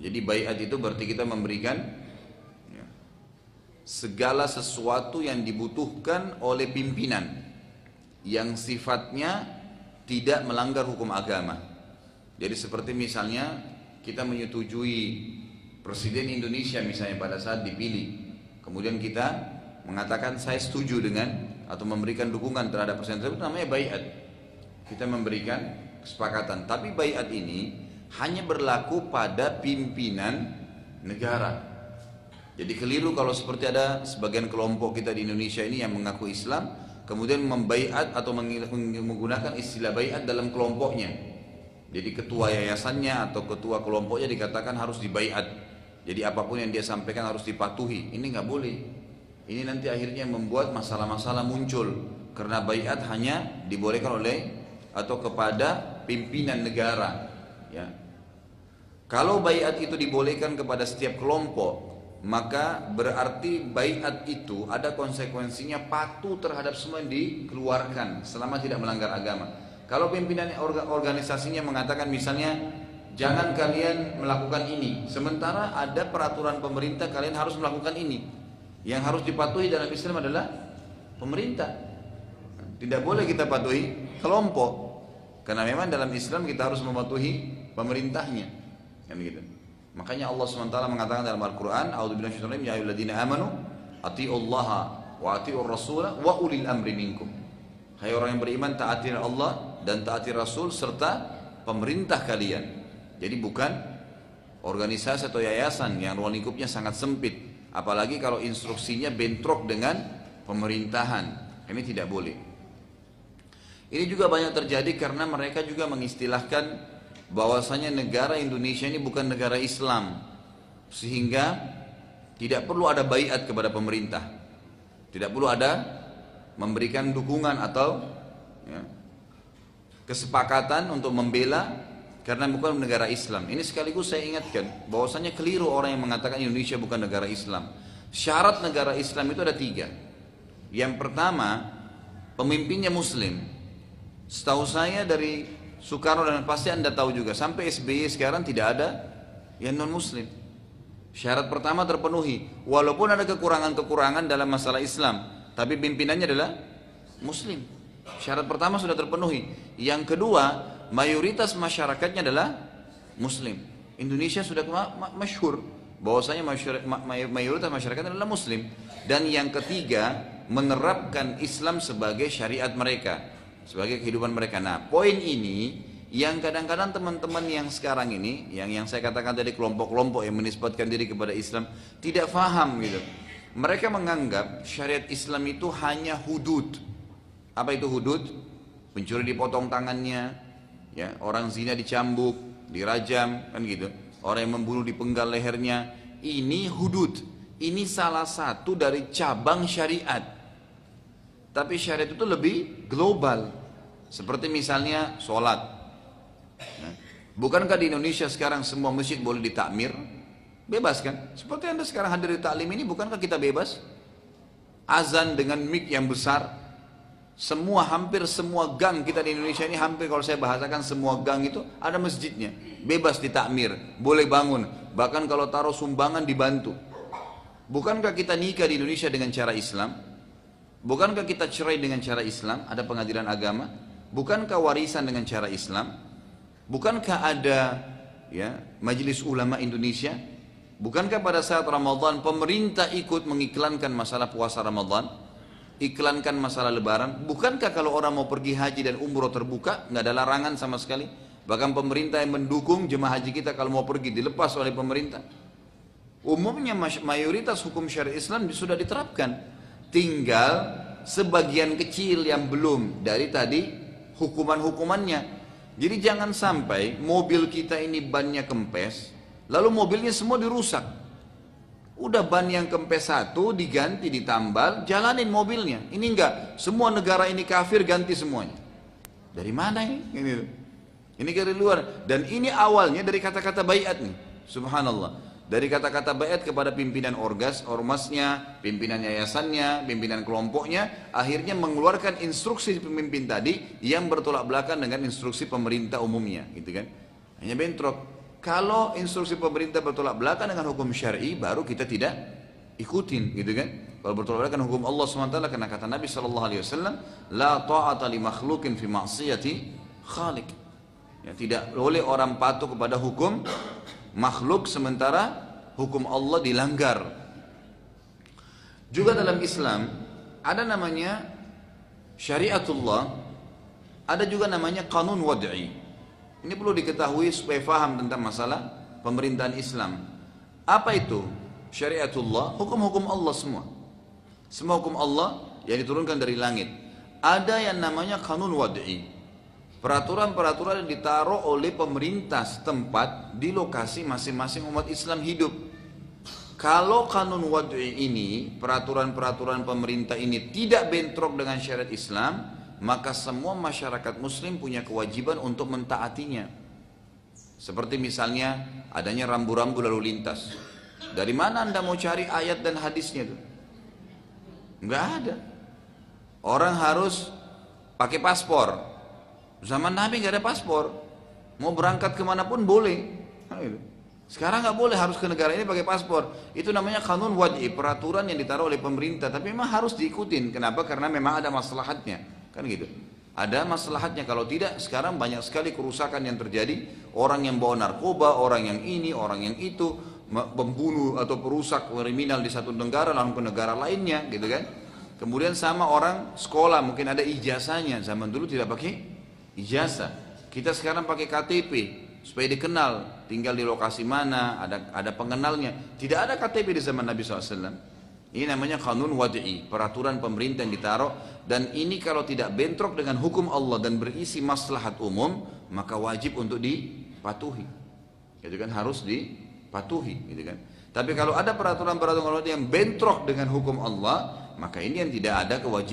Jadi baiat itu berarti kita memberikan ya, segala sesuatu yang dibutuhkan oleh pimpinan yang sifatnya tidak melanggar hukum agama. Jadi seperti misalnya kita menyetujui Presiden Indonesia misalnya pada saat dipilih, kemudian kita mengatakan saya setuju dengan atau memberikan dukungan terhadap presiden tersebut, namanya baiat. Kita memberikan kesepakatan. Tapi baiat ini hanya berlaku pada pimpinan negara. Jadi keliru kalau seperti ada sebagian kelompok kita di Indonesia ini yang mengaku Islam, kemudian membaiat atau menggunakan istilah baiat dalam kelompoknya. Jadi ketua yayasannya atau ketua kelompoknya dikatakan harus dibaiat. Jadi apapun yang dia sampaikan harus dipatuhi. Ini nggak boleh. Ini nanti akhirnya membuat masalah-masalah muncul karena baiat hanya dibolehkan oleh atau kepada pimpinan negara. Ya. Kalau baiat itu dibolehkan kepada setiap kelompok, maka berarti baiat itu ada konsekuensinya patuh terhadap semua yang dikeluarkan selama tidak melanggar agama. Kalau pimpinan organisasinya mengatakan misalnya jangan kalian melakukan ini, sementara ada peraturan pemerintah kalian harus melakukan ini. Yang harus dipatuhi dalam Islam adalah pemerintah. Tidak boleh kita patuhi kelompok, karena memang dalam Islam kita harus mematuhi pemerintahnya, kan gitu. Makanya Allah SWT mengatakan dalam Al-Quran, A'udzubillahi minasyaitonir rajim, ya ayyuhalladzina amanu atiiullaha wa atiiur rasula wa ulil amri minkum. Hai orang yang beriman, taati Allah dan taati Rasul serta pemerintah kalian. Jadi bukan organisasi atau yayasan yang ruang lingkupnya sangat sempit, apalagi kalau instruksinya bentrok dengan pemerintahan. Ini tidak boleh. Ini juga banyak terjadi karena mereka juga mengistilahkan bahwasanya negara Indonesia ini bukan negara Islam, sehingga tidak perlu ada baiat kepada pemerintah, tidak perlu ada memberikan dukungan atau ya, kesepakatan untuk membela karena bukan negara Islam. Ini sekaligus saya ingatkan bahwasanya keliru orang yang mengatakan Indonesia bukan negara Islam. Syarat negara Islam itu ada 3. Yang pertama, pemimpinnya Muslim. Setahu saya dari Soekarno dan pasti Anda tahu juga sampai SBY sekarang tidak ada yang non Muslim. Syarat pertama terpenuhi, walaupun ada kekurangan-kekurangan dalam masalah Islam, tapi pimpinannya adalah Muslim. Syarat pertama sudah terpenuhi. Yang kedua, mayoritas masyarakatnya adalah Muslim. Indonesia sudah masyhur bahwasanya mayoritas masyarakat adalah Muslim. Dan yang ketiga, menerapkan Islam sebagai syariat mereka, sebagai kehidupan mereka. Nah, poin ini yang kadang-kadang teman-teman yang sekarang ini, yang saya katakan tadi kelompok-kelompok yang menisbatkan diri kepada Islam tidak faham gitu. Mereka menganggap syariat Islam itu hanya hudud. Apa itu hudud? Pencuri dipotong tangannya, ya, orang zina dicambuk, dirajam, kan gitu. Orang yang membunuh dipenggal lehernya. Ini hudud. Ini salah satu dari cabang syariat. Tapi syariat itu lebih global. Seperti misalnya sholat. Bukankah di Indonesia sekarang semua masjid boleh ditakmir? Bebas kan? Seperti Anda sekarang hadir di taklim ini, bukankah kita bebas? Azan dengan mic yang besar. Hampir semua gang kita di Indonesia ini, hampir kalau saya bahasakan semua gang itu ada masjidnya. Bebas ditakmir, boleh bangun. Bahkan kalau taruh sumbangan dibantu. Bukankah kita nikah di Indonesia dengan cara Islam? Bukankah kita cerai dengan cara Islam? Ada pengadilan agama. Bukankah warisan dengan cara Islam? Bukankah ada ya Majelis Ulama Indonesia? Bukankah pada saat Ramadan pemerintah ikut mengiklankan masalah puasa Ramadan, iklankan masalah Lebaran? Bukankah kalau orang mau pergi haji dan umroh terbuka, nggak ada larangan sama sekali? Bahkan pemerintah yang mendukung jemaah haji kita kalau mau pergi dilepas oleh pemerintah. Umumnya mayoritas hukum syariat Islam sudah diterapkan. Tinggal sebagian kecil yang belum dari tadi hukuman-hukumannya. Jadi jangan sampai mobil kita ini bannya kempes, lalu mobilnya semua dirusak. Udah ban yang kempes satu diganti, ditambal, jalanin mobilnya. Ini enggak, semua negara ini kafir, ganti semuanya. Dari mana ini? Ini dari luar. Dan ini awalnya dari kata-kata baiat nih. Subhanallah. Dari kata-kata baiat kepada pimpinan ormasnya, pimpinan yayasannya, pimpinan kelompoknya, akhirnya mengeluarkan instruksi pemimpin tadi yang bertolak belakang dengan instruksi pemerintah umumnya, gitu kan? Hanya bentrok. Kalau instruksi pemerintah bertolak belakang dengan hukum syar'i, baru kita tidak ikutin, gitu kan? Kalau bertolak belakang hukum Allah SWT, karena kata Nabi SAW, la ta'ata li makhlukin fi ma'siyati khaliq. Ya, tidak boleh orang patuh kepada hukum makhluk sementara hukum Allah dilanggar. Juga dalam Islam ada namanya syariatullah, ada juga namanya kanun wad'i. Ini perlu diketahui supaya faham tentang masalah pemerintahan Islam. Apa itu syariatullah? Hukum-hukum Allah semua. Semua hukum Allah yang diturunkan dari langit. Ada yang namanya kanun wad'i, peraturan-peraturan yang ditaruh oleh pemerintah setempat di lokasi masing-masing umat Islam hidup. Kalau kanun wad'i ini, peraturan-peraturan pemerintah ini tidak bentrok dengan syariat Islam, maka semua masyarakat muslim punya kewajiban untuk mentaatinya. Seperti misalnya adanya rambu-rambu lalu lintas. Dari mana Anda mau cari ayat dan hadisnya itu? Enggak ada. Orang harus pakai paspor. Zaman Nabi nggak ada paspor. Mau berangkat kemanapun boleh. Sekarang nggak boleh, harus ke negara ini pakai paspor. Itu namanya kanun wad'i, peraturan yang ditaruh oleh pemerintah. Tapi memang harus diikutin. Kenapa? Karena memang ada maslahatnya. Kan gitu. Ada maslahatnya. Kalau tidak, sekarang banyak sekali kerusakan yang terjadi. Orang yang bawa narkoba, orang yang ini, orang yang itu, membunuh atau perusak kriminal di satu negara lalu ke negara lainnya, gitu kan. Kemudian sama orang sekolah, mungkin ada ijazahnya. Zaman dulu tidak pakai ijazah. Kita sekarang pakai KTP supaya dikenal, tinggal di lokasi mana, ada pengenalnya. Tidak ada KTP di zaman Nabi SAW. Ini namanya kanun wad'i, peraturan pemerintah yang ditaruh, dan ini kalau tidak bentrok dengan hukum Allah dan berisi maslahat umum, maka wajib untuk dipatuhi. Itu kan harus dipatuhi, gitu kan. Tapi kalau ada peraturan-peraturan yang bentrok dengan hukum Allah, maka ini yang tidak ada kewajiban